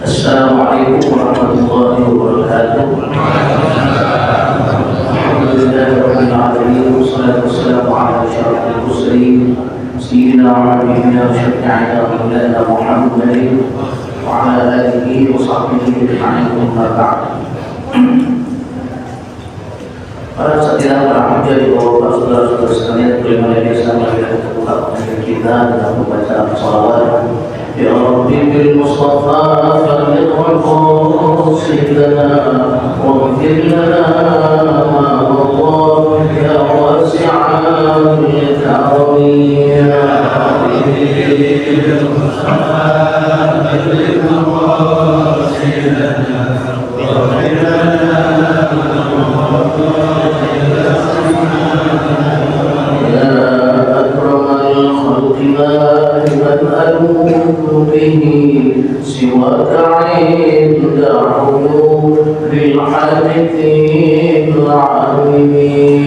Assalamualaikum warahmatullahi wabarakatuh. Alhamdulillahirabbil alamin wassalatu wassalamu ala asyrafil mursalin sayyidina wa nabiyina wa syafi'ina wa maulana Muhammadin wa ala alihi wa sahbihi ajma'in. Amma ba'd. Para saudara berahmad di bawah saudara-saudara sekalian, bagaimana biasa kita buka kita dengan membaca shalawat. Ya Rabbi bil Mustafa farrid qasidana waghfir lana ma Allah ya wasi'al karam. Ya Rabbi bil Mustafa farrid qasidana waghfir lana ya akramal khalqi به سواك عند حلول الحادث العالمين.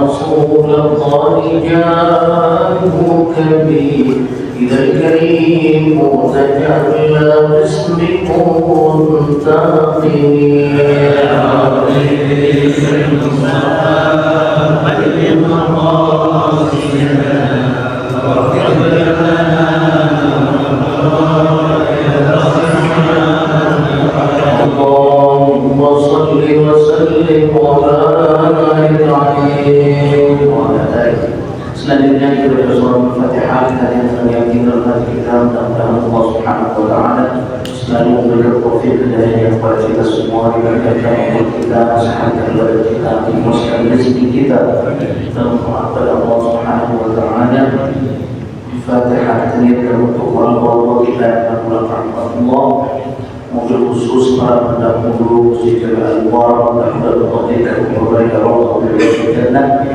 رسول الله جاءك به إذا الكريم تجلى باسمك اللهم صل وسلم وبارك عليه وعلى آله. Selanjutnya kita baca surah Al-Fatihah. Kita yang tinggal kita mudah-mudahan Allah Subhanahu wa taala selalu memberikan taufik hidayah kepada kita semua, diberikan umur kita, sehat kepada kita, dimurahkan rezeki kita dalam taat kepada Allah Subhanahu wa taala. Al-Fatihah terniatkan untuk orang-orang kita yang melakukan Allah, mobil khusus para pendahulu Masjid Jami' Al-Anwar, pendahulu Al-Fatihah berbagai roh dari jannah.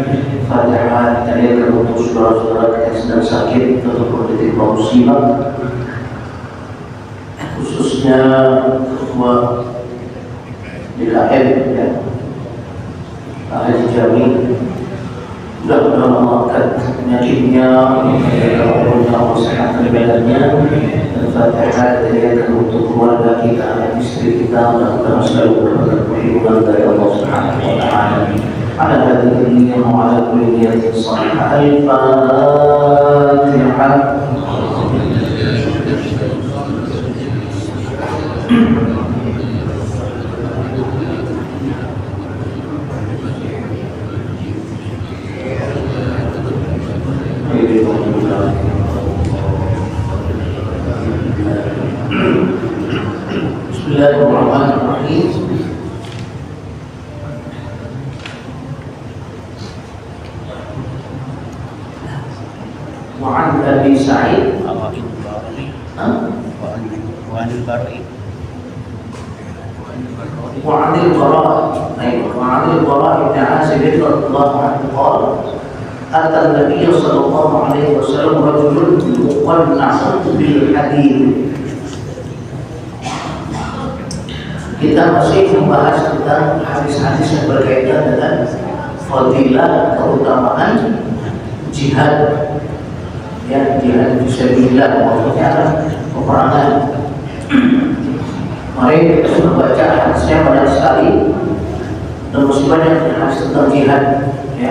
Fatihah terniatkan untuk saudara-saudara yang sedang sakit atau tertimpa musibah, khususnya ketua DKM ya, Haji Jami. Mudah-mudahan Allah angkat penyakitnya, Allah sehatkan badannya. Dan Fatihah terniatkan untuk keluarga kita, istri kita, mudah-mudahan selalu berkat perlindungan dari Allah Subhanahu wa taala. على هذه النية وعلى كل نية صالحة. الفاتحة. Bismillahirrahmanirrahim. وعن أبي سعيد وعن البراء بن عازب رضي الله عنه قال أتى النبي صلى الله عليه وسلم رجل مقنع بالحديد. Kita masih membahas tentang hadis-hadis yang berkaitan dengan fadilah, keutamaan jihad. Ya, jihad fisabilillah, maksudnya peperangan. Mari kita membaca hadisnya banyak sekali dan masih banyak hadis tentang jihad ya.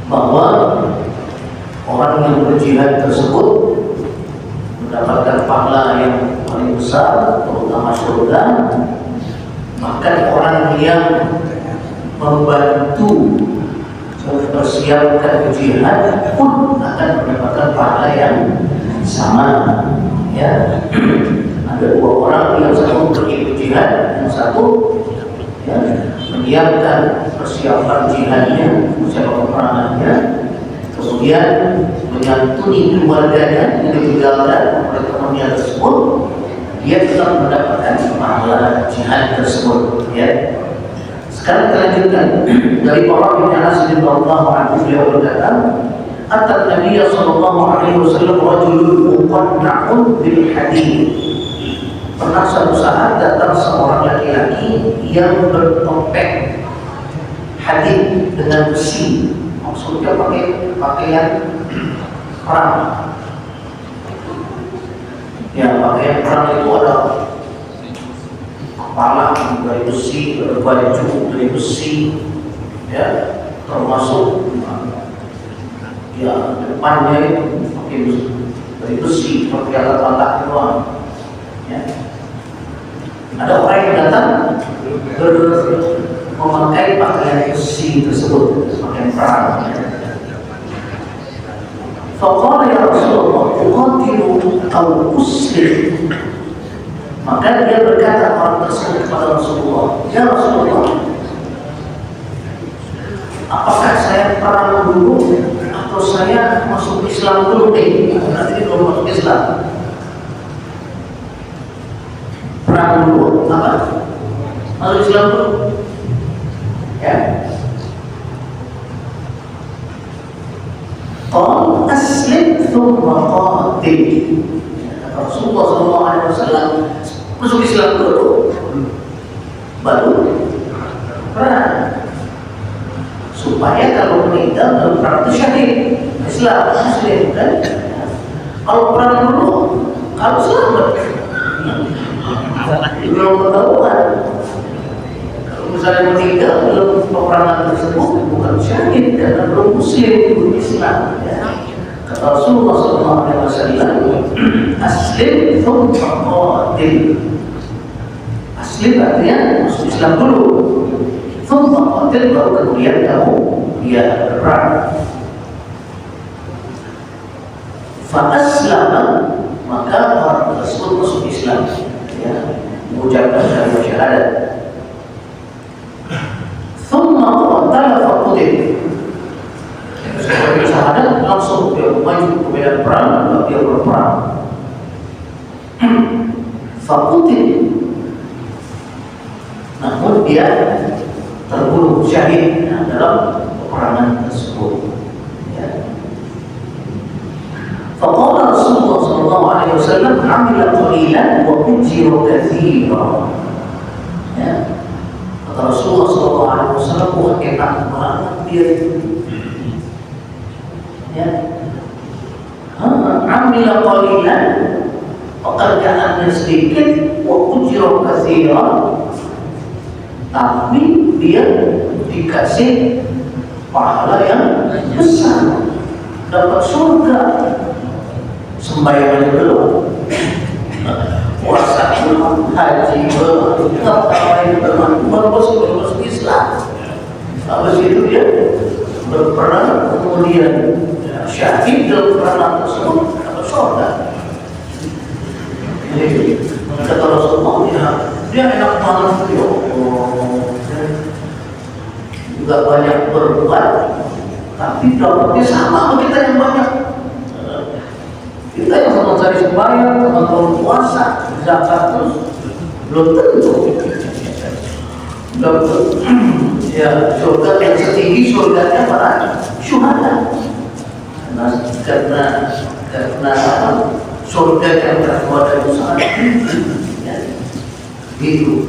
Bahwa orang yang berjihad tersebut mendapatkan pahala yang paling besar, terutama surga. Bahkan orang yang membantu mempersiapkan jihad pun akan mendapatkan pahala yang sama ya. Ada dua orang, yang satu pergi jihad, yang satu ya, menyiapkan persiapan jihadnya, persiapan peperangannya, kemudian menyantuni keluarganya yang ditinggalkan oleh temannya tersebut, dia tetap mendapatkan pahala jihad tersebut ya. Sekarang kita lanjutkan dari Bara bin Azib radhiyallahu anhu, beliau berkata, "Atat Nabi sallallahu alaihi wasallam rajulun muqanna'un bil hadid. Pernah suatu saat datang seorang laki-laki yang bertopeng hadid dengan besi, maksudnya pakai pakaian perang. Ya, pakaian perang itu ada kepala dari besi, ada baju dari besi, ya, termasuk ya depannya itu pakai besi, dari besi seperti alat-alat doang. Ya. Ada orang yang datang memakai pakaian besi tersebut, pakaian perang. Faqala ya Rasulullah, uqatilu aw uslim. Maka dia berkata orang tersebut kepada Rasulullah, ya Rasulullah, apakah saya perang dulu atau saya masuk Islam dulu? Nanti belum masuk Islam. Perang dulu apa? Masuk Islam dulu. Ya. Qal aslim thumma qatil. Rasulullah SAW masuk Islam dulu, baru perang, supaya kalau meninggal dalam perang itu syahid. Islam Muslim kan? Kalau perang dulu, kalau selamat belum ketahuan. Kalau misalnya meninggal dalam peperangan tersebut bukan syahid karena belum Muslim, belum Islam. Ya. Kata Rasulullah SAW, aslim thumma qatil. Aslim artinya masuk Islam dulu, thumma qatil baru kemudian kamu berperang. Fa aslama, maka orang tersebut masuk Islam, ya, mengucapkan kalimat syahadat. Thumma qatala fa qutil. Setelah syahadat langsung dia maju ke medan perang, dia berperang. Fakutin, namun dia terbunuh syahid dalam peperangan tersebut. Ya. Faqala Rasulullah SAW, amila qalilan wa ujira katsira. Ya. Kata Rasulullah SAW, wah enak banget dia itu. Ya. Amila qalilan, pekerjaannya sedikit, wa ujira katsira, tapi dia dikasih pahala yang besar, dapat surga. Sembahyang belum, puasa belum, haji belum, ngapain belum, baru masuk Islam. Habis itu dia berperang, kemudian syahid dalam peperangan tersebut, dapat surga. Jadi kata Rasulullah, dia enak banget, ya Allah, juga banyak berbuat, tapi dapatnya sama sama kita yang banyak. Kita yang sama cari sembahyang, sama puasa, zakat terus, belum tentu dapat ya surga yang setinggi surganya para syuhada. Karena surga yang terbuat dari usaha, ya, itu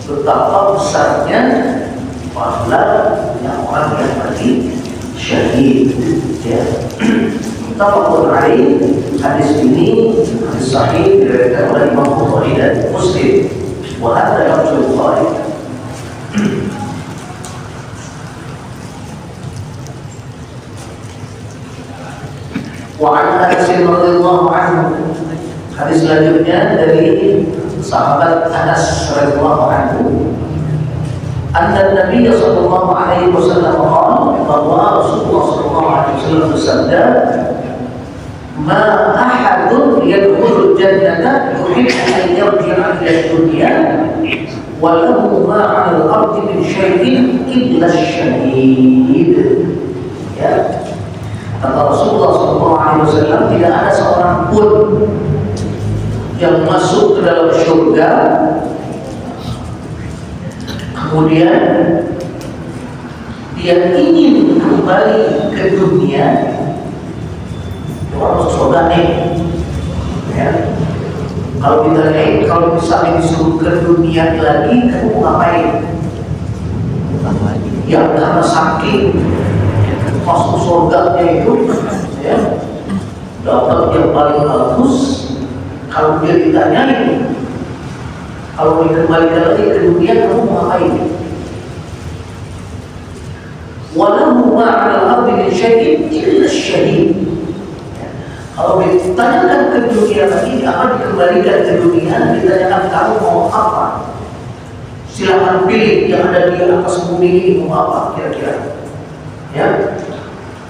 betapa besarnya pahala yang orang yang mati syahid. Ya. Tafaqun alaih. Hadis ini hadis sahih diriwayatkan oleh Imam Bukhari dan Muslim. Wa hadza lafzul Bukhari. Wa an Anas radhiyallahu anhu. Hadis selanjutnya dari sahabat Anas radhiyallahu anhu. Anna Nabi sallallahu alaihi wasallam qala, bahwa Rasulullah sallallahu alaihi wasallam bersabda, "Ma ahadun yadkhulul jannata yuhibbu an yarji'a ila dunya wa lahu ma 'ala al-ardi min syai'in illa asy-syahid." Ya. Kata Rasulullah sallallahu alaihi wasallam, tidak ada seorang pun yang masuk ke dalam surga kemudian dia ingin kembali ke dunia orang masuk surga nih. Ya. Kalau ditanya, kalau misalnya disuruh ke dunia lagi, kamu mau ngapain? Ya karena saking masuk surganya itu, ya dapat yang paling bagus. Kalau dia ditanyain, kalau dikembalikan lagi ke dunia, kamu mau ngapain? Walau ma'al ardi min syai'in illa syahid. Kalau ditanyakan ke dunia lagi, apa dikembalikan ke dunia, ditanyakan kamu mau apa? Silahkan pilih yang ada di atas bumi ini mau apa kira-kira. Ya,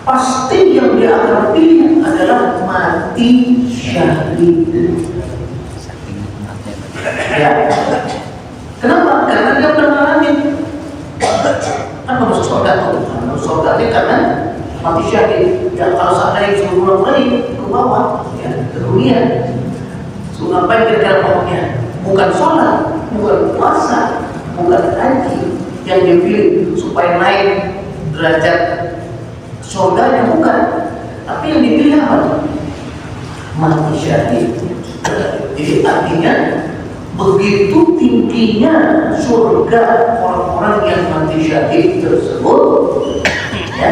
pasti yang dia akan pilih adalah mati syahid. Ya, kenapa? Karena dia pernah ngalamin. Kan masuk surga tuh, masuk surga itu karena mati syahid. Ya kalau seandainya disuruh pulang balik ke bawah, ya ke dunia, suruh ngapain kira-kira pokoknya? Bukan sholat, bukan puasa, bukan haji yang dipilih supaya naik derajat surganya, bukan. Tapi yang dipilih apa? Mati syahid. Jadi artinya begitu tingginya surga orang-orang yang mati syahid tersebut, ya,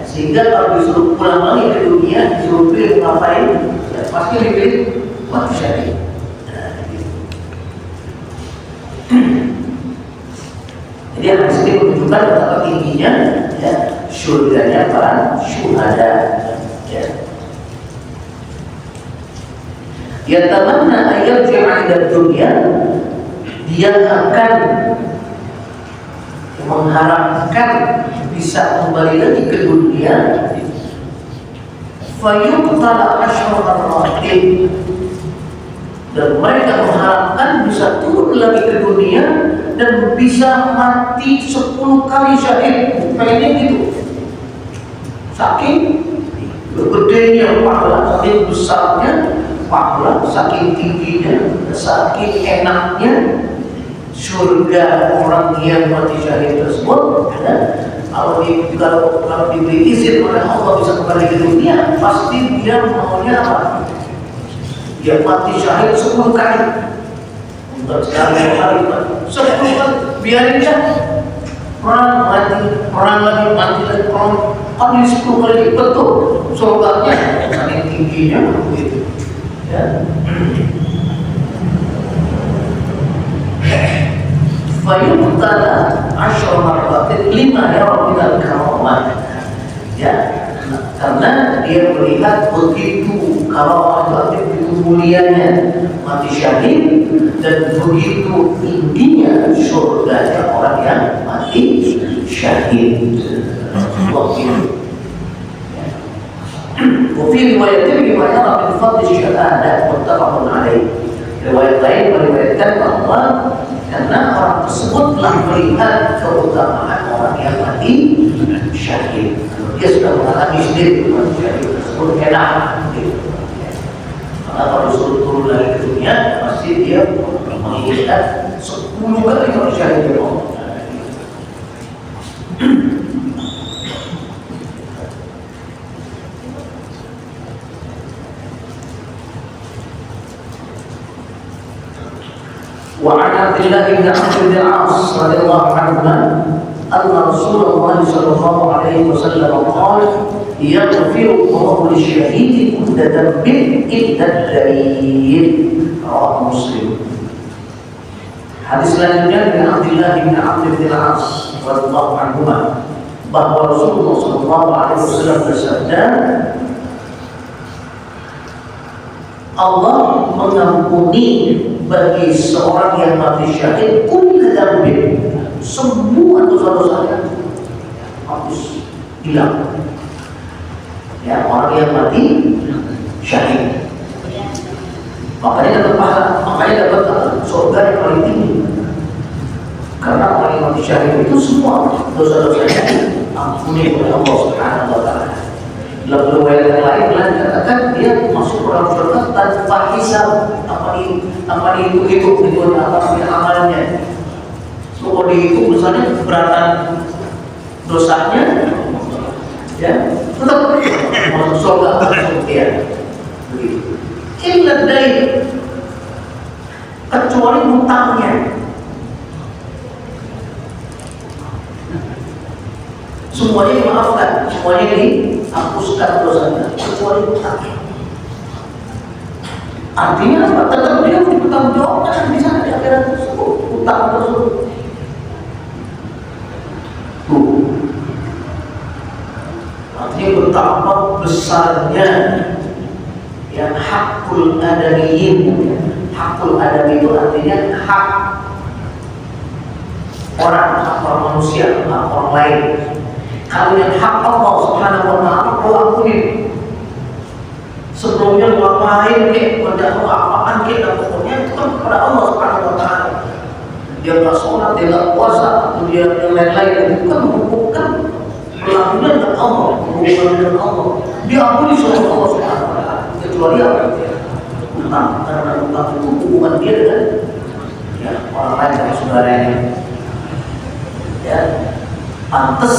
sehingga kalau disuruh pulang lagi ke dunia, disuruh pilih ngapain, ya, pasti dipilih mati syahid. Jadi hadis ini menunjukkan betapa tingginya, ya, surganya para syuhada. Ya. Yatamanna ayyarji'a ila dunya, dia akan mengharapkan bisa kembali lagi ke dunia. Fayuqtala asyra marratin, dan mereka mengharapkan bisa turun lagi ke dunia dan bisa mati 10 kali syahid. Pengennya gitu. Saking gedenya pahala, saking besarnya pahala, saking tingginya, saking enaknya surga orang yang mati syahid tersebut. Ya. Kalau diberi izin oleh Allah bisa kembali ke dunia, pasti dia maunya apa? Dia mati syahid 10 kali. Untuk sekali 10 kali, biarin aja. Perang mati, perang lagi, mati lagi, perang kali 10 kali, betul. Surganya saking tingginya begitu. Ya. Fayuqtala asyra marratin lima yara minal karamah. Ya, karena dia melihat begitu karamah itu begitu mulianya mati syahid, dan begitu tingginya surganya orang yang mati syahid. Waktu وفي روايتين بما يرى من فضل الشهادة متفق عليه. Riwayat lain meriwayatkan bahwa karena orang tersebut telah melihat keutamaan orang yang mati syahid, dia sudah mengalami sendiri mati syahid tersebut enak. Maka kalau disuruh turun lagi ke dunia, pasti dia menginginkan 10 kali mati syahid. وعن عبد الله بن عمرو بن العاص رضي الله عنهما أن رسول الله صلى الله عليه وسلم قال: يغفر الله للشهيد كل ذنب إلا الدليل. رواه مسلم. Hadis selanjutnya dari Abdullah bin Amr bin Al-As radhiyallahu anhuma bahwa Rasulullah sallallahu alaihi wasallam bersabda, Allah mengampuni bagi seorang yang mati syahid kulla dzambin, semua dosa-dosanya hapus, hilang. Ya, orang yang mati syahid makanya dapat pahala, makanya dapat surga yang paling tinggi. Karena orang yang mati syahid itu semua dosa-dosanya ampuni oleh Allah Subhanahu wa taala. Dalam riwayat yang lain dikatakan dia masuk ke dalam surga tanpa hisab. Apa dihitung apa amalannya. So, kalau dihitung misalnya keberatan dosanya, ya tetap masuk surga dia. Begitu. Illa dain, kecuali hutangnya. Semuanya dimaafkan, semuanya dihapuskan dosanya, kecuali hutangnya. Artinya apa? Tetap dia bertanggung di sana di akhirat tersebut, hutang tersebut. Artinya betapa besarnya yang hakul adamiyin. Hakul adami itu artinya hak orang, hak orang manusia, hak orang lain. Kalau yang hak Allah Subhanahu wa ta'ala, kau ampunin. Sebelumnya ngapain kek, berdakwah apaan kek, dan pokoknya itu kan kepada Allah Subhanahu wa ta'ala. Dia nggak sholat, dia nggak puasa, atau dia yang lain-lain, itu kan menghubungkan pelakunya dengan Allah, hubungan dengan Allah. Diampuni oleh Allah Subhanahu wa ta'ala. Kecuali apa? Utang, karena utang itu hubungan dia dengan ya, orang lain dan saudaranya. Ya, pantas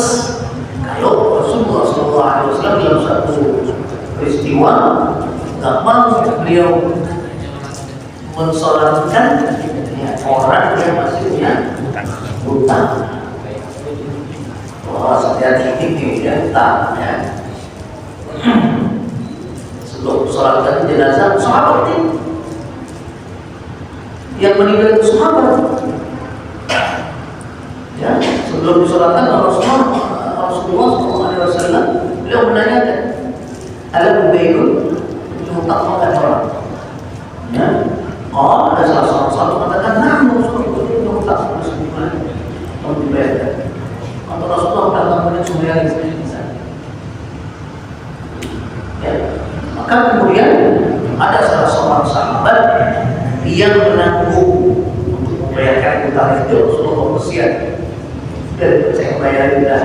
kalau Rasulullah SAW dalam satu peristiwa gampang beliau mensolatkan ya, orang yang masih punya utang. Wah, setiap ini dia utang ya. Sebelum sholatkan jenazah sahabat ini yang meninggal itu sahabat. Ya, sebelum disolatkan Rasulullah SAW beliau menanyakan, alam baikun hutang makan orang. Ya, oh ada salah seorang mengatakan, nah Rasulullah itu hutang Rasulullah mau dibayarkan. Kalau Rasulullah datang pada sumber di sana. Ya, maka kemudian ada salah seorang sahabat yang menanggung untuk membayarkan hutang itu. Rasulullah bersiap dan saya bayarin dah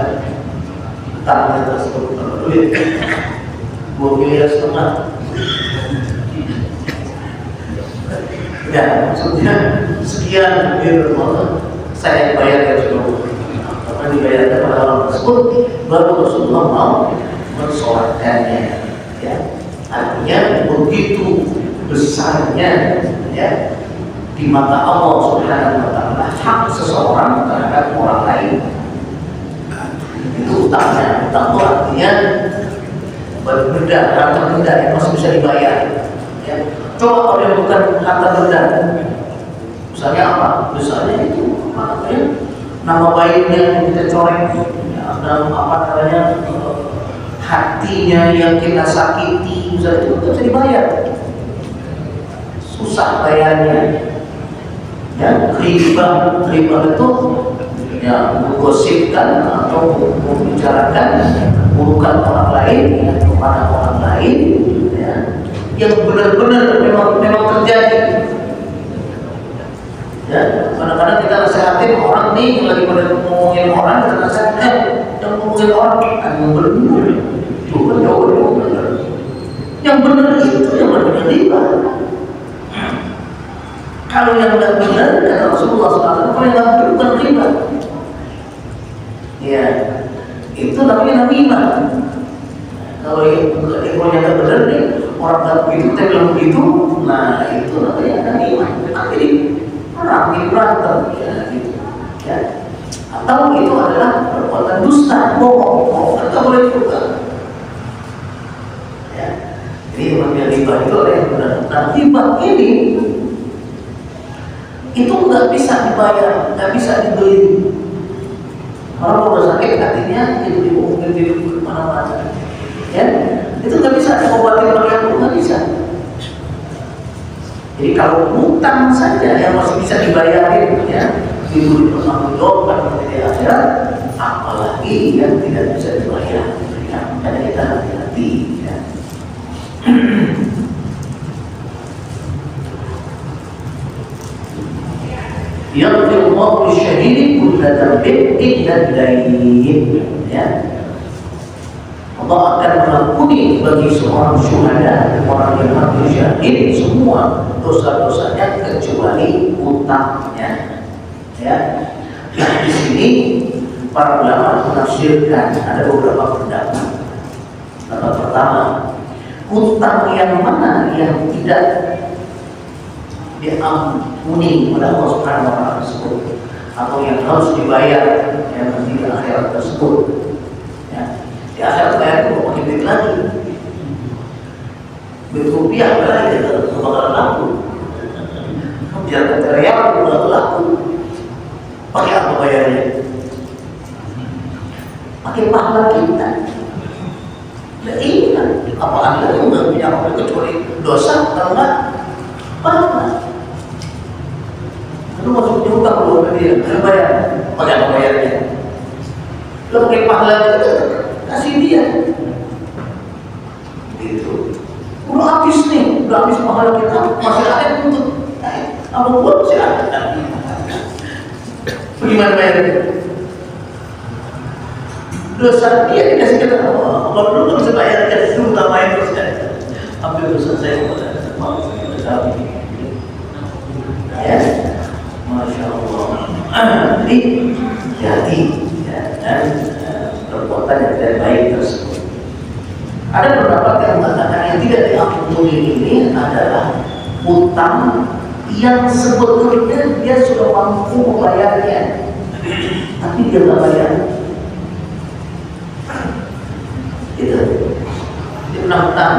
hutangnya tersebut duit 2,5 miliar. Ya, maksudnya sekian miliar saya bayar seluruh. Karena dibayarkan pada orang tersebut, baru Rasulullah mau mensolatkannya. Ya, artinya begitu besarnya ya di mata Allah Subhanahu wa ta'ala hak seseorang terhadap orang lain. Itu utangnya. Utang itu artinya benda, harta benda yang masih bisa dibayar. Ya. Coba kalau yang bukan harta benda, misalnya apa? Misalnya itu nama baiknya yang kita corek, ya, dalam apa namanya hatinya yang kita sakiti, misalnya itu bisa dibayar. Susah bayarnya. Ya, riba itu ya menggosipkan atau membicarakan burukan orang lain ya, kepada orang lain ya, yang benar-benar memang terjadi. Ya, kadang-kadang kita nasihatin orang nih lagi pada ngomongin orang, kita nasihatin yang ngomongin orang yang benar itu kan jauh benar. Yang benar itu yang benar riba. Kalau yang tidak benar, kata Rasulullah SAW, kalau yang tidak bukan riba. Ya, itu namanya namimah. Kalau yang tidak benar nih, orang tidak begitu, kita bilang begitu, nah itu namanya namimah. Nanti perang, ini berantem, ya gitu. Ya. Atau itu adalah perbuatan dusta, bohong, kita boleh juga. Ya, jadi namanya riba itu adalah yang benar. Nah, riba ini itu nggak bisa dibayar, nggak bisa dibeli. Orang kalau sakit hatinya itu dibohongin di mana-mana, ya itu nggak bisa diobatin pakai itu, nggak bisa. Jadi kalau hutang saja yang masih bisa dibayarin, ya diberi pertanggungjawabkan di akhirat, apalagi yang tidak bisa dibayar, ya makanya kita hati-hati. Ya. Yaghfir Allahu lisyahidi kulla dzambin illa ad-dain. Ya. Allah akan mengampuni bagi seorang syuhada, orang yang mati syahid, semua dosa-dosanya kecuali hutangnya. Ya. Nah, di sini para ulama menafsirkan ada beberapa pendapat. Pendapat pertama, Hutang yang mana yang tidak diampuni oleh Allah Subhanahu wa taala tersebut, atau yang harus dibayar yang nanti di akhirat tersebut. Ya. Di akhirat bayar itu pakai duit lagi, duit rupiah lagi, itu bakal laku. Biar teriak bakal laku. Pakai apa bayarnya? Pakai pahala kita. Nah ini kan, apa anda yang nggak punya apa kecuali dosa, kalau nggak pahala. Lu masuk hutang lu ke dia, lu bayar, pakai apa bayarnya? Lu pakai pahala kita, kasih dia. Gitu. Udah habis nih, udah habis pahala kita, masih ada untuk apa buat silakan. Bagaimana bayarnya? Dosa dia dikasih kita, kalau dulu kan bisa bayar, jadi dulu tak bayar terus kan. Ambil dosa saya kepada ya, Masya Allah. Jadi ya, dan perbuatan yang tidak baik tersebut. Ada pendapat yang mengatakan yang tidak diampuni ini adalah hutang yang sebetulnya dia sudah mampu membayarnya, tapi dia tidak bayar. Itu dia pernah hutang.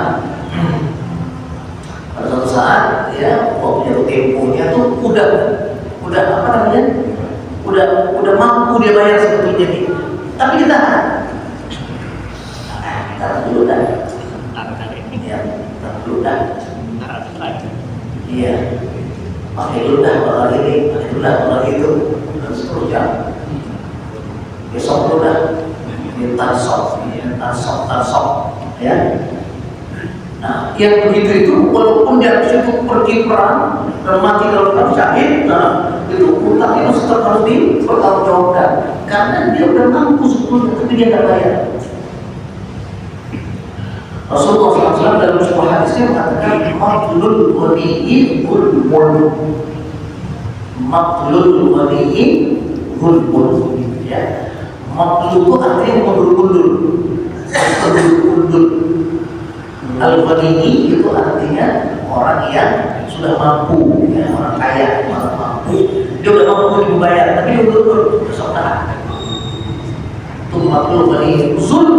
Pada suatu saat ya waktu temponya tuh udah apa namanya, udah mampu dia bayar sebetulnya nih, tapi kita dulu dah, ya dulu dah, iya pakai ludah bakal ini, pakai ludah bakal itu, dan seterusnya. Besok ludah tansok, ya. Nah, yang begitu itu walaupun dia situ pergi perang dan mati dalam perang syahid, nah itu hutangnya tetap harus dipertanggungjawabkan karena dia udah mampu sebetulnya, tapi dia tidak bayar. Rasulullah SAW dalam sebuah hadisnya mengatakan maqlul ghaniyi ghulmun, maqlul ghaniyi ghulmun, ya. Maqlul itu artinya mundur-mundur, Al-Ghani itu artinya orang yang sudah mampu, ya, orang kaya, orang mampu. Dia udah mampu dibayar, tapi dia undur besok itu makhluk Ghani. Zulm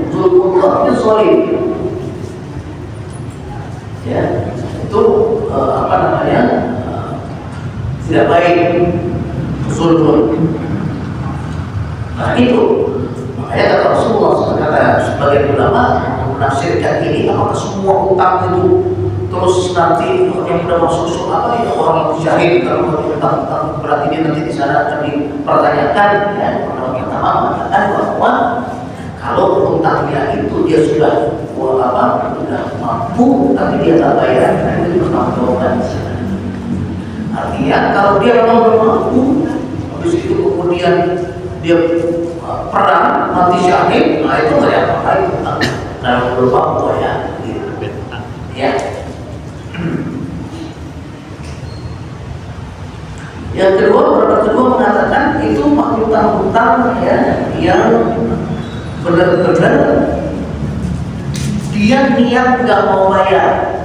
itu artinya zalim. Ya, itu apa namanya? Tidak baik, zulm. Nah itu makanya kata Rasulullah, kata sebagian ulama menafsirkan ini, apakah semua utang itu terus nanti yang sudah masuk surga ya orang yang syahid, kalau utang berarti dia nanti di sana akan dipertanyakan. Ya, orang yang pertama mengatakan bahwa kalau utangnya itu dia sudah sudah mampu tapi dia tak bayar, nah itu dipertanggungjawabkan. Artinya kalau dia memang mampu, habis itu kemudian dia perang mati syahid, nah itu nggak ada apa-apa utang. Dalam berupa buaya, gitu. Ya. Yang kedua, pendapat kedua mengatakan itu hutang-hutang ya yang benar-benar dia niat nggak mau bayar,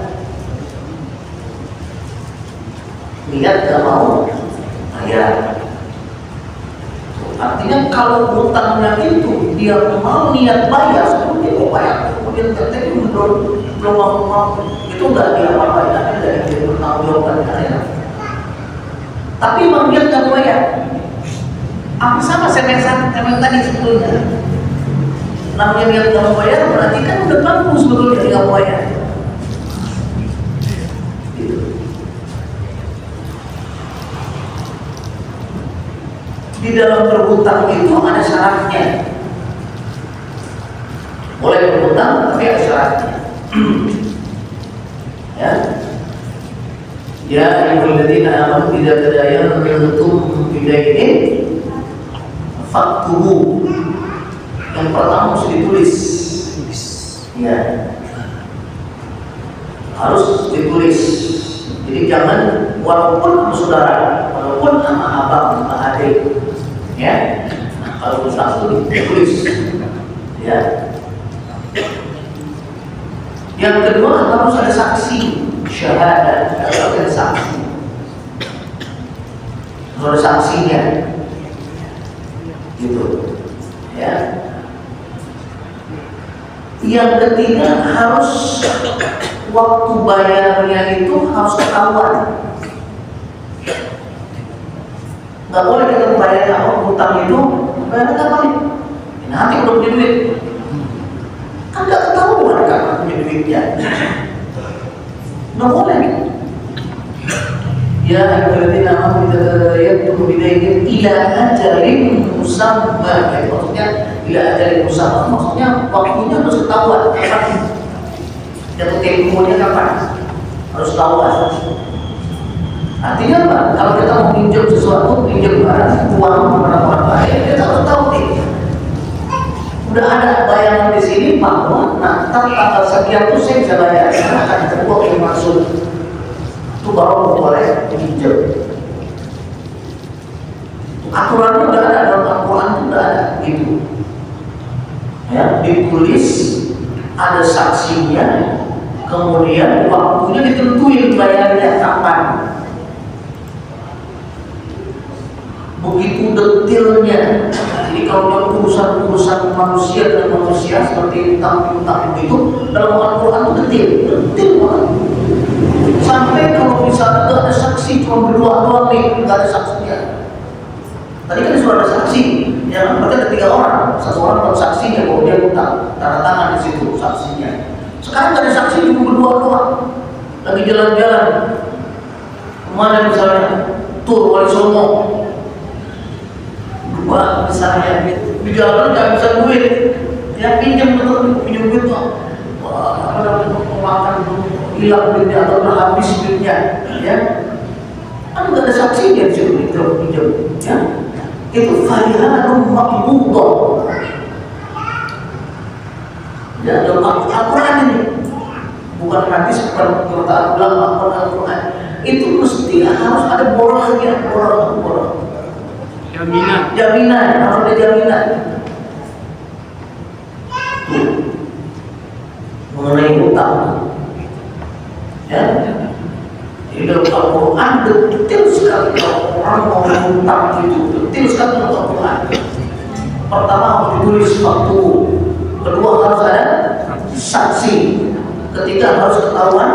niat nggak mau bayar. Artinya kalau hutangnya itu dia mau niat bayar, sebelum dia mau bayar, kemudian terjadi belum mau, itu nggak dia apa-apain, tapi dari dia bertanggung jawab ya. Tapi memang dia nggak bayar. Apa sama saya tadi sebetulnya? Namanya dia nggak bayar berarti kan udah mampu sebetulnya dia nggak bayar. Di dalam berhutang itu ada syaratnya. Boleh berhutang tapi ada syaratnya. Ya. Ya ayyuhalladzina amanu idza tadayantum bidainin faktubu. Yang pertama harus ditulis. Ya. Harus ditulis. Jadi jangan walaupun sama saudara, walaupun sama abang, sama adik, ya. Nah, kalau utang itu ditulis, ya. Yang kedua harus ada saksi, syahadat, harus ada saksi. Harus ada saksinya. Gitu. Ya. Yang ketiga harus waktu bayarnya itu harus ketahuan. Nggak boleh kita bayar hutang itu bayar kapan? Nanti udah punya duit. Kan nggak ketahuan kan punya duitnya. Nggak boleh. Ya, ayyuhalladzina amanu idza tadayantum bidaynin ila ajalin musamma. Maksudnya ila ajalin musamma, maksudnya waktunya harus ketahuan kapan. Jatuh temponya kapan? Harus ketahuan. Artinya apa? Kalau kita mau pinjam sesuatu, pinjam barang, uang kepada orang lain, kita harus tahu nih. Udah ada bayangan di sini bahwa tanggal sekian itu saya bisa bayar, karena akan terbuat yang maksud. Itu baru boleh pinjam. Aturannya udah ada dalam Al-Quran, udah ada gitu. Ya, ditulis, ada saksinya, kemudian waktunya ditentuin bayarnya kapan. Begitu detailnya. Jadi kalau urusan manusia dan manusia seperti utang itu dalam Al-Quran itu detail banget. Sampai kalau misalnya nggak ada saksi, cuma berdua doang nih, nggak ada saksinya. Tadi kan sudah ada saksi, ya berarti ada 3 orang, satu orang dalam saksinya bahwa dia utang, tanda tangan di situ saksinya. Sekarang nggak ada saksi, cuma berdua doang, lagi jalan-jalan. Kemana misalnya? Tur Wali Songo. Dua misalnya di jalan nggak bisa duit, ya pinjam duit tuh, makan hilang duitnya atau habis duitnya, ya kan nggak ada saksinya di situ pinjam, ya itu farihanun maqbudah. Ya dalam Al-Quran ini bukan hadis, bukan perkataan ulama, Al-Quran itu mesti harus ada borahnya, borah. Jaminan, harus ada jaminan. Mengenai utang, ya. Di dalam Al-Quran detail sekali kalau orang mau utang itu, detail sekali dalam Al-Quran. Pertama harus ditulis waktu, kedua harus ada saksi, ketiga harus ketahuan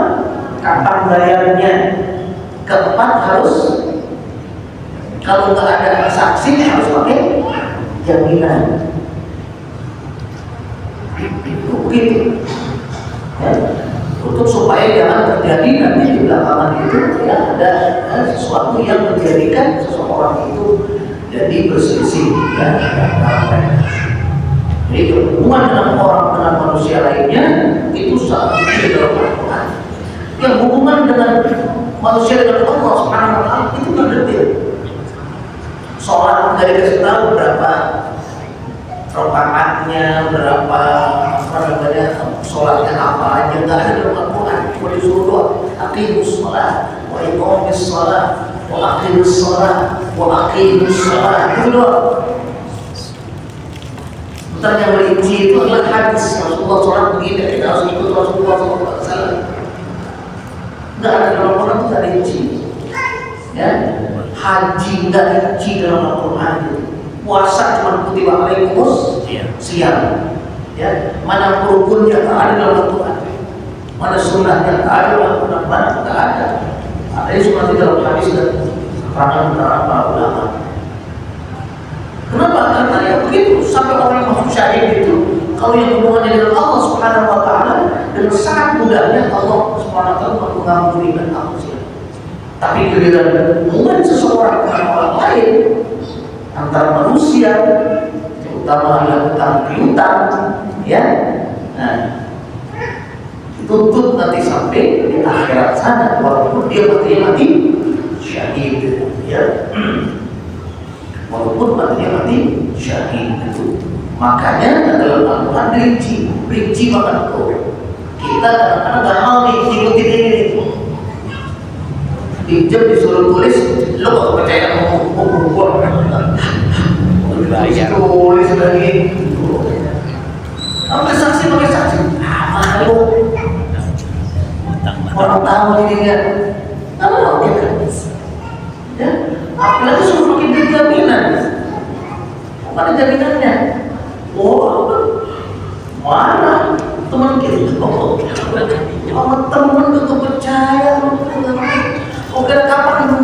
kapan bayarnya, keempat harus, kalau nggak ada saksi harus pakai jaminan. Begitu. Ya. Untuk supaya jangan terjadi nanti di belakangan itu ya ada sesuatu yang menjadikan seseorang itu jadi berselisih. Ya. Jadi hubungan dengan orang dengan manusia lainnya itu sangat di dalam Al-Quran. Yang hubungan dengan manusia dengan Allah Subhanahu wa Ta'ala itu kan detail. Sholat nggak dikasih tahu berapa rakaatnya, berapa sholatnya apa aja, nggak ada dalam Al-Quran. Cuma disuruh doang, aqimus sholat, wa iqamis sholat, wa aqimus sholat, wa aqimus sholat, itu doang. Bentar yang berinci itu adalah hadis Rasulullah sholat begini, kita harus ikut Rasulullah SAW. Nggak ada dalam Al-Quran, itu nggak rinci. Ya. Haji nggak rinci dalam Al-Quran. Puasa cuma kutiba alaikumus siang. Ya, mana rukunnya nggak ada dalam Al-Quran, mana sunnahnya nggak ada dalam Al-Quran, mana nggak ada. Ada cuma di dalam hadis dan keterangan para ulama. Kenapa? Karena ya begitu sampai orang yang masuk syahid itu, kalau yang hubungannya dengan Allah Subhanahu Wa Taala dengan sangat mudahnya Allah Subhanahu Wa Taala mengampuni dan manusia. Tapi giliran hubungan seseorang dengan orang lain antara manusia, terutama yang utang piutang, ya, nah, dituntut nanti sampai di akhirat sana, walaupun dia mati syahid, ya, walaupun mati syahid itu. Makanya dalam Al-Quran rinci banget tuh. Kita kadang-kadang nggak mau ikutin ini. Pinjam disuruh tulis, lo gak percaya ngomong gua. Tulis lagi. Pakai saksi. Malu. dia, nggak mau dia kan? Ya, apalagi suruh pakai jaminan, apa ada jaminannya? Oh, mana teman kita? Oh, teman itu percaya, oke kapan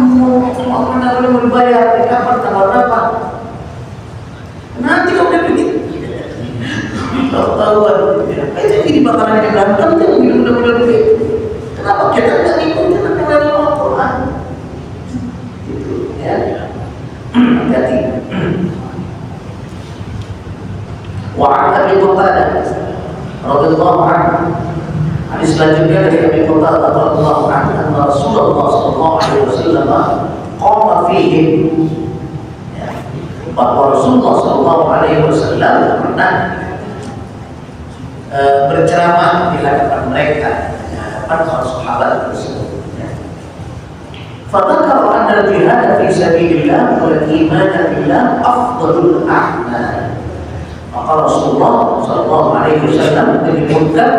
mau dibayar? Kapan tanggal berapa? Nanti kalau dia begitu. Tahu-tahuan, itu jadi bakalan yang berantem tuh, mudah-mudahan begitu. Kenapa kita nggak ngikutin apa yang dalam Al-Quran? Gitu, ya. Hati-hati. Wa Abi Qatadah radhiyallahu anhu. Hadis selanjutnya dari Abi Qatadah radhiyallahu anhu, anna Rasulullah sallallahu alaihi wasallam qama fihim. Bahwa Rasulullah sallallahu alaihi wasallam pernah berceramah di hadapan mereka, di hadapan para sahabat tersebut. Fadzakara anna al-jihad fi sabilillah wal iman billah afdalul a'mal. Maka Rasulullah sallallahu alaihi wasallam menyebutkan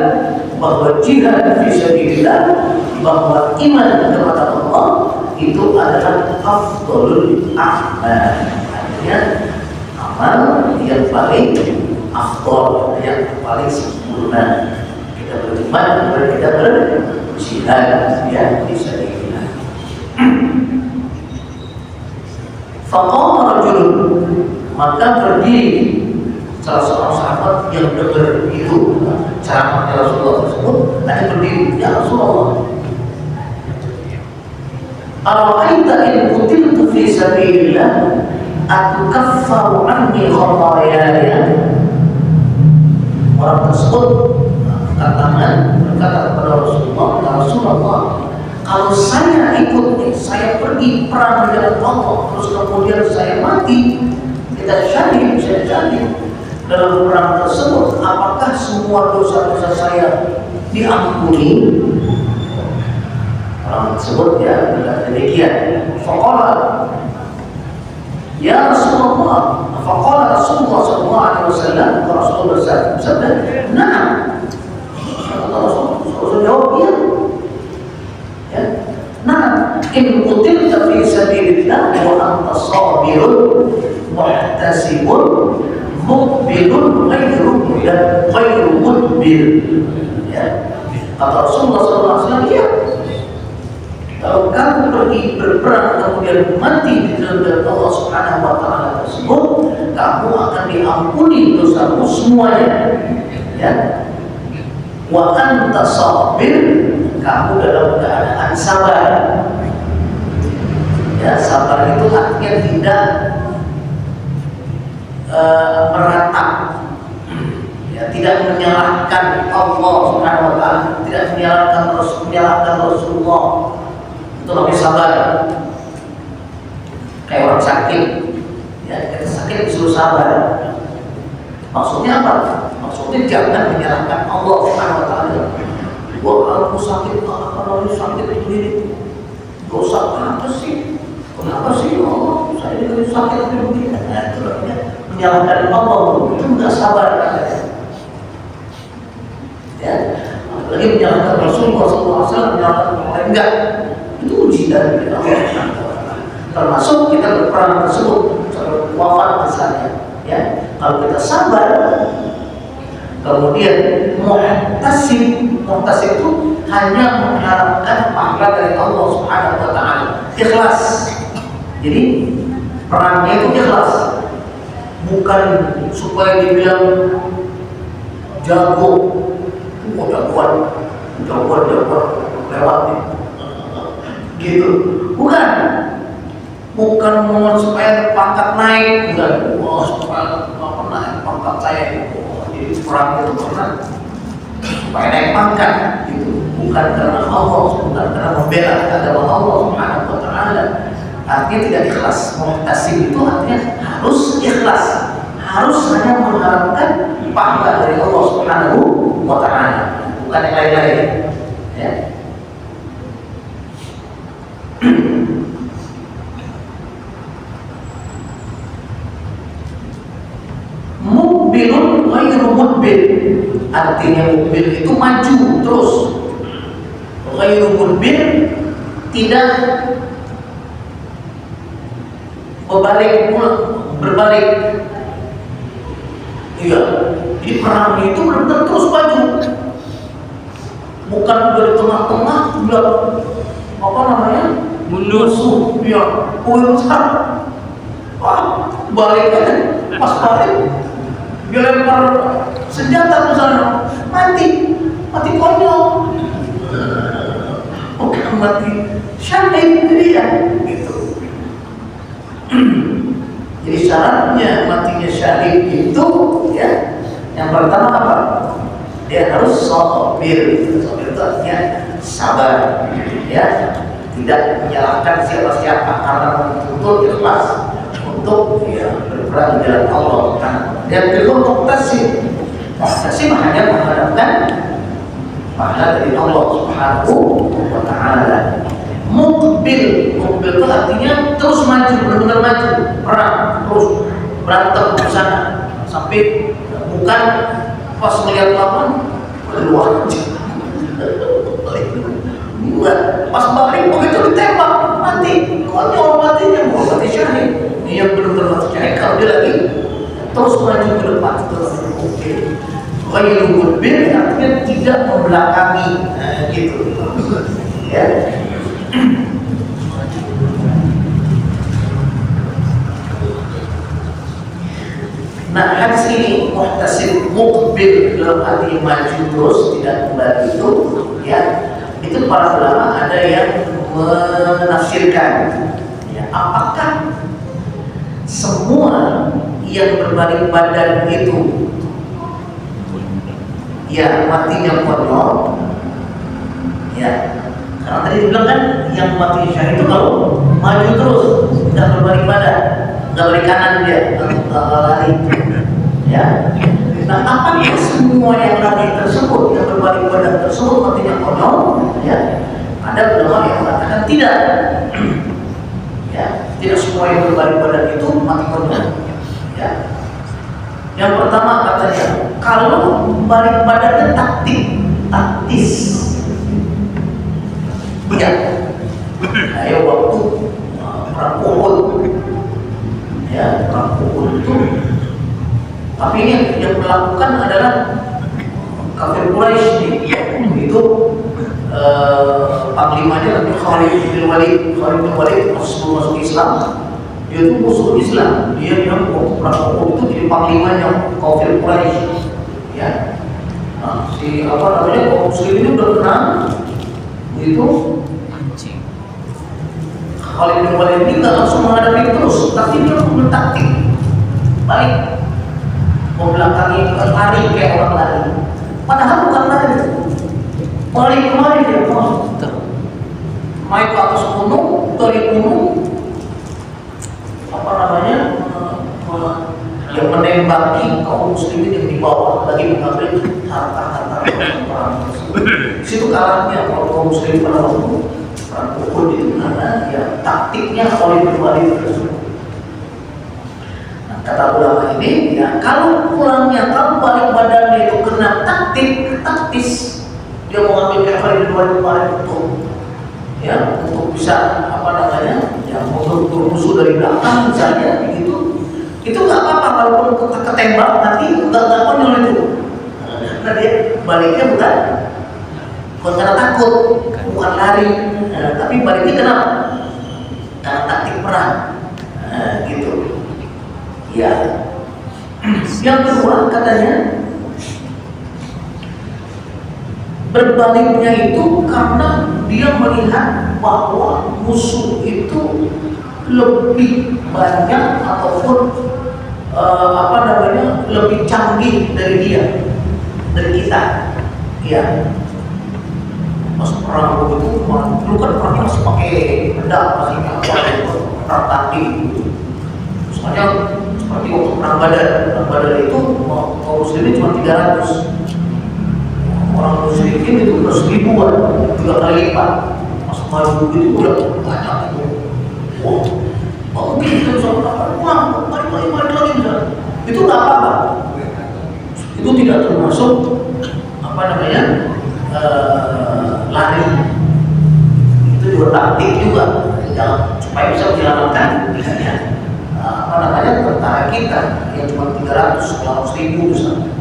bahwa jihad fi sabilillah, bahwa iman kepada Allah itu adalah afdalul a'mal. Artinya amal yang paling afdal, yang paling sempurna. Kita beriman, kita berjihad, ya, di sabilillah. Faqama rajulun, maka berdiri salah seorang sahabat yang dengar itu ceramahnya Rasulullah tersebut, tadi berdiri, ya Rasulullah, ara'aita in qutiltu fi sabilillah atukaffaru anni khataayaaya. Orang tersebut berkata kepada Rasulullah, ya Rasulullah, kalau saya ikut, saya pergi perang di jalan Allah, terus kemudian saya mati, kita syahid, saya syahid dalam perang tersebut, apakah semua dosa-dosa saya diampuni? Orang tersebut ya bilang demikian. Faqala ya Rasulullah, faqala Rasulullah sallallahu alaihi wasallam, Rasulullah bersabda, "Na'am." Rasulullah jawab, "Iya." Ya. Nah, in qutilta fi sabilillah wa anta sabirun muhtasibun muqbilun ghairu mudbir. Ya. Kata Rasulullah sallallahu alaihi wasallam, "Iya. Kalau kamu pergi berperang kemudian mati di jalan Allah Subhanahu wa taala tersebut, kamu akan diampuni dosamu semuanya." Ya. Wa anta sabir, kamu dalam keadaan sabar. Ya, sabar itu artinya tidak meratap, ya, tidak menyalahkan Allah Subhanahu wa taala, tidak menyalahkan Rasulullah. Itu namanya sabar. Kayak orang sakit, ya, kita sakit disuruh sabar. Maksudnya apa? Maksudnya jangan menyalahkan Allah Subhanahu wa taala. Wah, aku sakit, kalau sakit begini, dosa apa sih? Kenapa sih Allah? Saya ini sakit begini. Nah, itu namanya menyalahkan Allah. Itu enggak sabar. Ya, apalagi menyalahkan Rasulullah SAW, menyalahkan orang enggak. Itu ujian dari Allah. Termasuk kita berperang tersebut, wafat misalnya. Ya, kalau kita sabar, kemudian muhtasib itu hanya mengharapkan pahala dari Allah Subhanahu wa taala, ikhlas. Jadi perangnya itu ikhlas, bukan supaya dibilang jago, jagoan lewat gitu, bukan mau supaya pangkat naik, bukan. Wah, supaya naik pangkat saya, jadi perang itu karena supaya naik pangkat gitu, bukan karena Allah, bukan karena membela agama Allah Subhanahu wa taala. Artinya tidak ikhlas. Muhtasib itu artinya harus ikhlas, harus hanya mengharapkan pahala dari Allah Subhanahu wa taala, bukan yang lain-lain. Ya. Mukbilun ghairu mudbir, artinya mukbil itu maju terus, ghairu mudbir, tidak berbalik. Iya, jadi perang itu benar-benar terus maju, bukan dari tengah-tengah biar apa namanya mundur, biar besar, wah balik aja, pas balik dia lempar senjata misalnya, mati konyol, bukan mati syahid dia gitu. Jadi syaratnya matinya syahid itu ya, yang pertama apa? Dia harus sabir. Sabir itu artinya sabar, ya, tidak menyalahkan siapa-siapa karena betul ikhlas untuk ya berperang di jalan Allah. Dan kedua muhtasib hanya mengharapkan pahala dari Allah Subhanahu wa Ta'ala. Muqbil itu artinya terus maju, benar-benar maju, perang terus, berantem ke sana sampai bukan pas melihat lawan keluar aja. Pas balik begitu ditembak mati, konyol matinya, mau mati syahid. Ini yang benar-benar mati syahid kalau dia lagi terus maju ke depan terus. Oke. Ghairu mudbir artinya tidak membelakangi, gitu. Ya. Nah, hadis ini muhtasib muqbil dalam arti maju terus tidak kembali itu, ya, itu para ulama ada yang menafsirkan, ya, apakah semua yang berbalik badan itu ya matinya konyol, ya, karena tadi dibilang kan yang mati syahid itu kalau maju terus tidak berbalik badan, nggak balik kanan dia, nggak lari, ya. Nah, apakah semua yang lari tersebut, yang berbalik badan tersebut matinya konyol? Ya, ada ulama yang mengatakan tidak. Ya, tidak semua yang berbalik badan itu mati konyol. Ya. Yang pertama katanya, kalau balik badannya taktis. Ya, kayak waktu perang Uhud, ya, perang Uhud itu. Tapi ini yang melakukan adalah kafir Quraisy, itu panglimanya lebih Khalid bin Walid masuk Islam. Dia itu musuh Islam, dia yang perang Uhud itu jadi panglimanya kafir Quraisy, ya. Nah, si apa namanya kaum muslim ini udah kenal itu. Khalid bin Walid ini nggak langsung menghadapi terus, tapi dia bertaktik balik, membelakangi, lari kayak orang lari. Padahal bukan lari, balik kemari dia, naik ke atas gunung, dari gunung, apa namanya, yang menembaki kaum muslimin yang di bawah lagi mengambil harta perang. Situ kalahnya kalau kaum muslimin pada waktu perang Uhud itu karena ya taktiknya oleh berbalik tersebut. Nah, kata ulama ini, ya, kalau pulangnya, kalau balik badannya itu kena taktis, dia mau ambil kafir di luar itu, ya, untuk bisa apa namanya, ya, untuk musuh dari belakang misalnya, begitu, itu nggak apa-apa walaupun ketembak nanti nggak konyol itu, karena dia baliknya bukan karena takut, bukan lari, tapi baliknya kenapa? Karena taktik perang, gitu. Ya. Yang kedua katanya, berbaliknya itu karena dia melihat bahwa musuh itu lebih banyak ataupun apa namanya, lebih canggih dari dia, dari kita, ya. Pas perang begitu, dulu kan perangnya masih pakai pedang, masih perang tanding. Misalnya seperti waktu perang Badar itu kaum muslimin cuma 300, orang musyrikin itu ber-1000-an, 3 kali lipat. Pas maju itu udah banyak itu. Wah, mungkin kita bisa ulang, balik lagi misalnya. Itu nggak apa-apa. Itu tidak termasuk apa namanya, lari, Itu juga taktik juga dalam supaya bisa menyelamatkan ya, tentara kita yang cuma 300 lawan 1000 misalnya.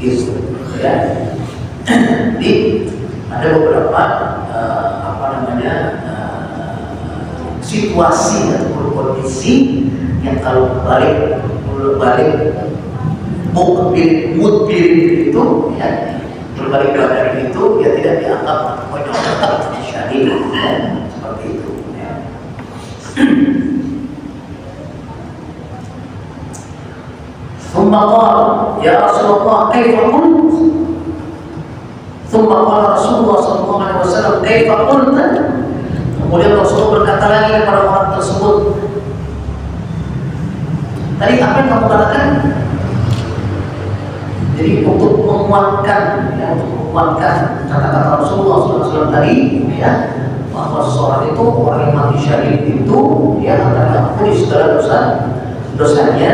Gitu ya. Jadi ada beberapa situasi atau kondisi yang kalau balik mudbir itu ya, berbalik dari itu ya tidak dianggap tetap syahid ya, seperti itu ya. ثم قال يا رسول الله كيف قلت ثم قال رسول الله صلى الله عليه وسلم كيف قلت. Kemudian Rasulullah berkata lagi kepada orang tersebut, tadi apa yang kamu katakan? Jadi untuk menguatkan kata-kata Rasulullah SAW tadi ya, bahwa seseorang itu orang yang mati syahid itu ya akan diampuni segala dosanya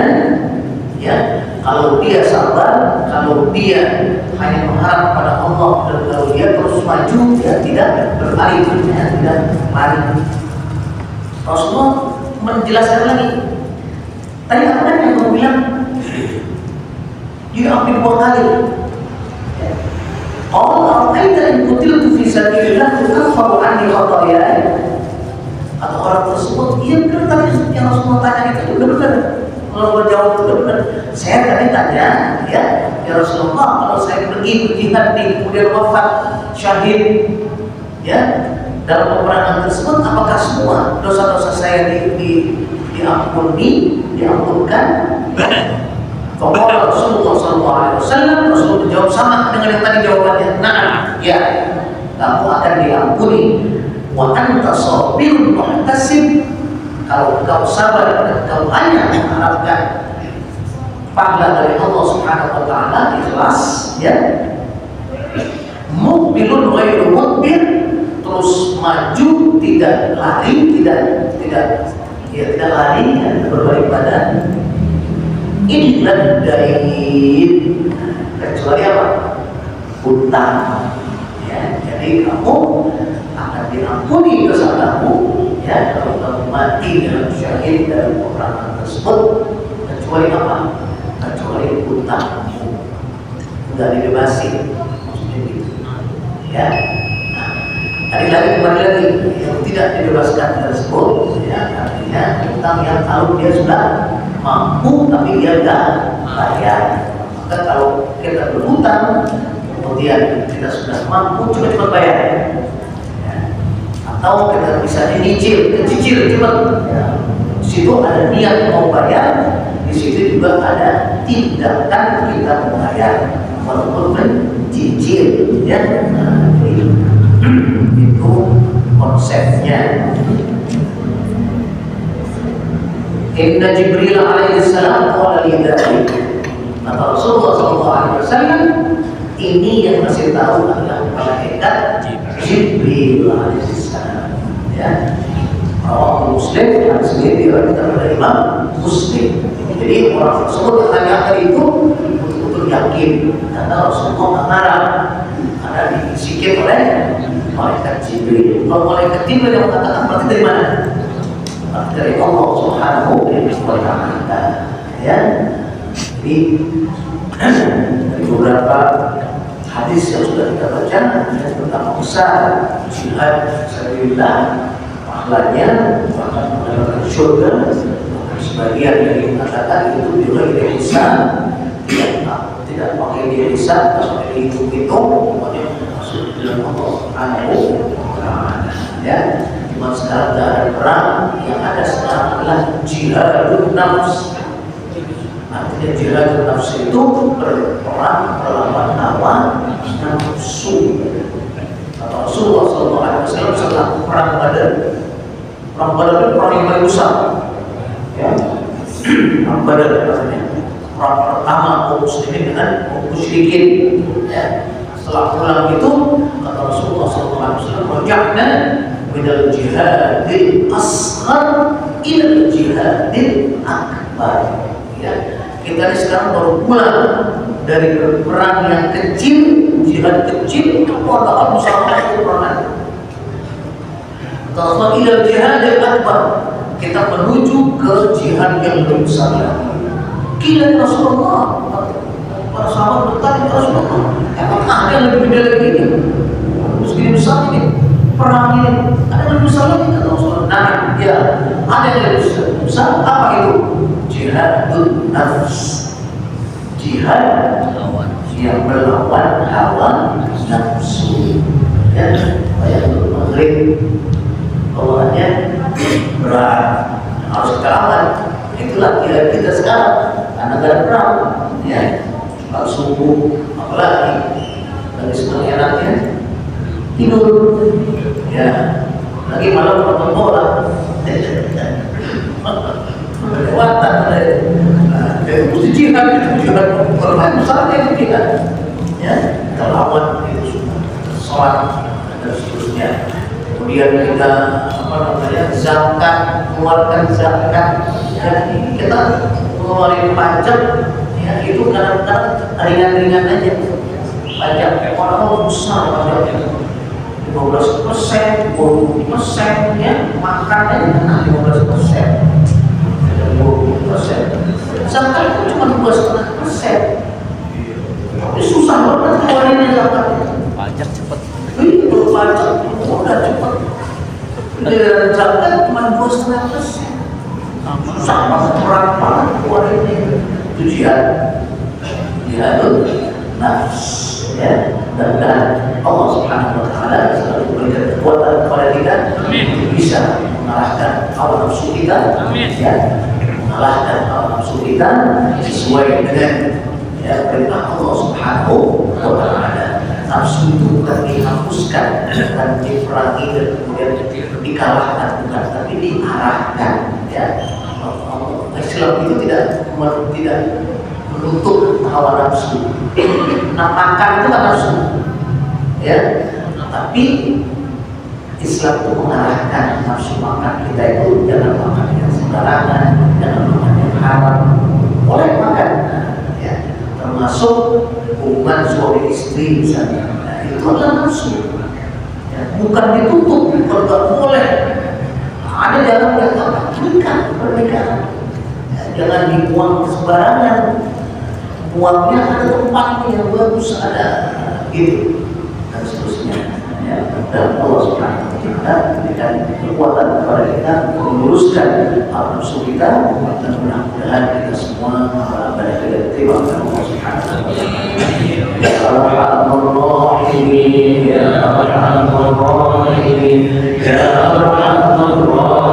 ya, kalau dia sabar, kalau dia hanya mengharap pada Allah, dan kalau dia terus maju ya tidak berlari ya, tidak lari. Rasulullah menjelaskan lagi, tadi apa yang kamu bilang? Diampuni 2 kali. Allah aida in qutiltu fi sabilillah tukaffaru anni khataayaya. Atau orang tersebut, iya benar tadi yang Rasulullah tanya itu benar. Kalau berjawab itu benar. Saya tadi tanya, ya Rasulullah, kalau saya pergi berjihad kemudian wafat syahid, ya dalam peperangan tersebut, apakah semua dosa-dosa saya diampunkan? Kalau Rasulullah SAW, Rasulullah menjawab sama dengan yang tadi jawabannya. Nah, ya, kamu akan diampuni. Wa anta sabirun muhtasib. Kalau kau sabar dan kau hanya mengharapkan pahala dari Allah Subhanahu wa taala, ikhlas ya. Muqbilun ghairu mudbir, terus maju tidak lari, tidak lari dan berbalik badan. Inilah dari kecuali apa? Hutang. Ya, jadi kamu akan diampuni dosa kamu ya kalau kamu mati dalam syahid dalam peperangan tersebut, kecuali apa? Kecuali hutangmu nggak dibebasin, maksudnya gitu ya. Nah, tadi kembali lagi yang tidak dibebaskan tersebut ya, artinya hutang yang kalau dia sudah mampu tapi dia nggak bayar. Maka kalau kita berhutang kemudian kita sudah mampu cepat bayar ya. Atau kita bisa dicicil cepat ya. Di situ ada niat mau bayar, di situ juga ada tindakan kita membayar walaupun mencicil ya. Nah, itu konsepnya. Inna Jibril alaihi salam qala li dzalik. Kata Rasulullah SAW, ini yang masih tahu adalah malaikat Jibril alaihi salam. Ya. Rawahu Muslim, hadis ini diriwayatkan oleh Imam Muslim. Jadi orang tersebut yang tanya itu betul-betul yakin karena Rasulullah marah karena disikir oleh malaikat Jibril. Kalau malaikat Jibril yang mengatakan berarti dari mana? Dari Allah Subhanahu wa taala ya. Jadi dari beberapa hadis yang sudah kita baca tentang besar jihad sabilillah, pahalanya bahkan mendapatkan surga. Sebagian dari mengatakan itu juga tidak bisa tidak pakai dia bisa sampai dihitung-hitung masuk dalam Allah Subhanahu wa taala ya. Cuma sekarang tidak ada perang, yang ada sekarang adalah jihadun nafs. Artinya jihadun nafs itu berperang melawan hawa nafsu. Rasulullah SAW setelah perang Badar itu perang yang paling besar. Ya, perang Badar artinya perang pertama kaum muslimin dengan kaum musyrikin. Ya, setelah pulang itu kata Rasulullah SAW, "Raja'na minal jihadil asghar ilal jihadil akbar." Ya, kita sekarang baru pulang dari perang yang kecil, jihad kecil, kepada musyawarah peperangan ila jihad yang akbar, kita menuju ke jihad yang lebih besar lagi. Kila Rasulullah, para sahabat bertanya kepada Rasulullah, apakah ada yang lebih gede lagi ini? Segini besar ini, perang ini, ada yang lebih besar lagi kata Rasulullah? Nah, ya, ada yang lebih besar. Apa itu? Jihadun nafs, jihad yang melawan hawa nafsu. Ya, kayak Maghrib, bawaannya berat, harus kita lawan. Itulah kira kita sekarang, anak perang, ya, kalau subuh, apalagi lagi semuanya anaknya tidur, ya, lagi malam nonton bola, kelewatan, mesti jihad, korban besarnya itu jihad, ya, kita lawan itu semua, sholat dan seterusnya. Kemudian kita zakat, keluarkan zakat. Ya, kita mengeluarkan pajak, ya, itu kadang-kadang ringan-ringan aja. Pajak orang besar pajaknya 15%, 20%, ya, makannya kena 15%, 20%. Zakat itu cuma 2,5%. Tapi susah banget keluarinnya zakat. Pajak cepat. Kalau pajak udah cepat. Dari zakat cuma 2,5%. Sama berat banget keluarinnya. Itu jihad. Jihadun nafs, ya. Dan Allah Subhanahu wa taala selalu memberikan kekuatan kepada kita untuk bisa mengalahkan hawa nafsu kita, ya, mengalahkan hawa nafsu kita sesuai dengan, ya, perintah Allah Subhanahu wa taala. Nafsu itu bukan dihapuskan, bukan diperangi dan kemudian dikalahkan, bukan, tapi diarahkan, ya. Islam itu tidak menutup hawa nafsu. Nah, makan itu kan nafsu, ya, tapi Islam itu mengarahkan nafsu makan kita itu jangan makan yang sembarangan, jangan makan yang haram, boleh makan, ya, termasuk hubungan suami istri misalnya, nah, itu adalah nafsu, ya, bukan ditutup, bukan tidak boleh. Ada dalam pernikahan, ya, jangan dibuang sembarangan, buangnya ada tempatnya yang bagus, ada gitu dan seterusnya, ya. Dan Allah Subhanahu wa taala memberikan kekuatan kepada kita untuk meluruskan nafsu kita, dan mudah-mudahan kita semua pada kita terima Allah Subhanahu wa taala. Ya Arhamar Rahimin, ya Arhamar Rahimin, ya Arhamar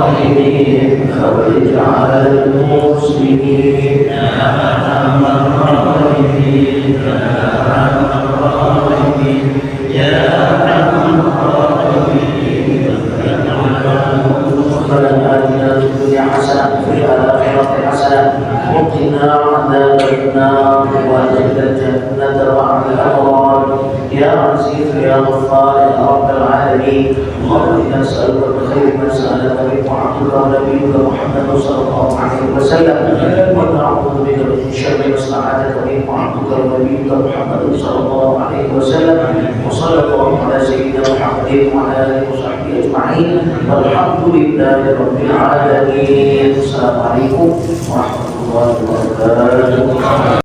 Rahimin, waj'al muslimin, ya Arhamar Rahimin, ya Arhamar Rahimin, ya Arhamar Rahimin, Rabbana atina fid dunya hasanah wa fil akhirati hasanah wa qina adzaban nar wa adkhilna jannata ma'al abrar ya aziz ya ghaffar ya rabbal alamin. Allahumma inna nas'aluka bi khairi ma sa'alaka bihi 'abduka wa nabiyyuka Muhammad sallallahu alaihi wasallam wa na'udzu bika min syarri ma sta'adaka bihi 'abduka wa nabiyyuka Muhammad sallallahu alaihi wasallam. Wa sallallahu ala sayyidina Muhammadin wa ala alihi wa sahbihi ajma'in. Walhamdulillahi rabbil alamin. Assalamualaikum warahmatullahi wabarakatuh.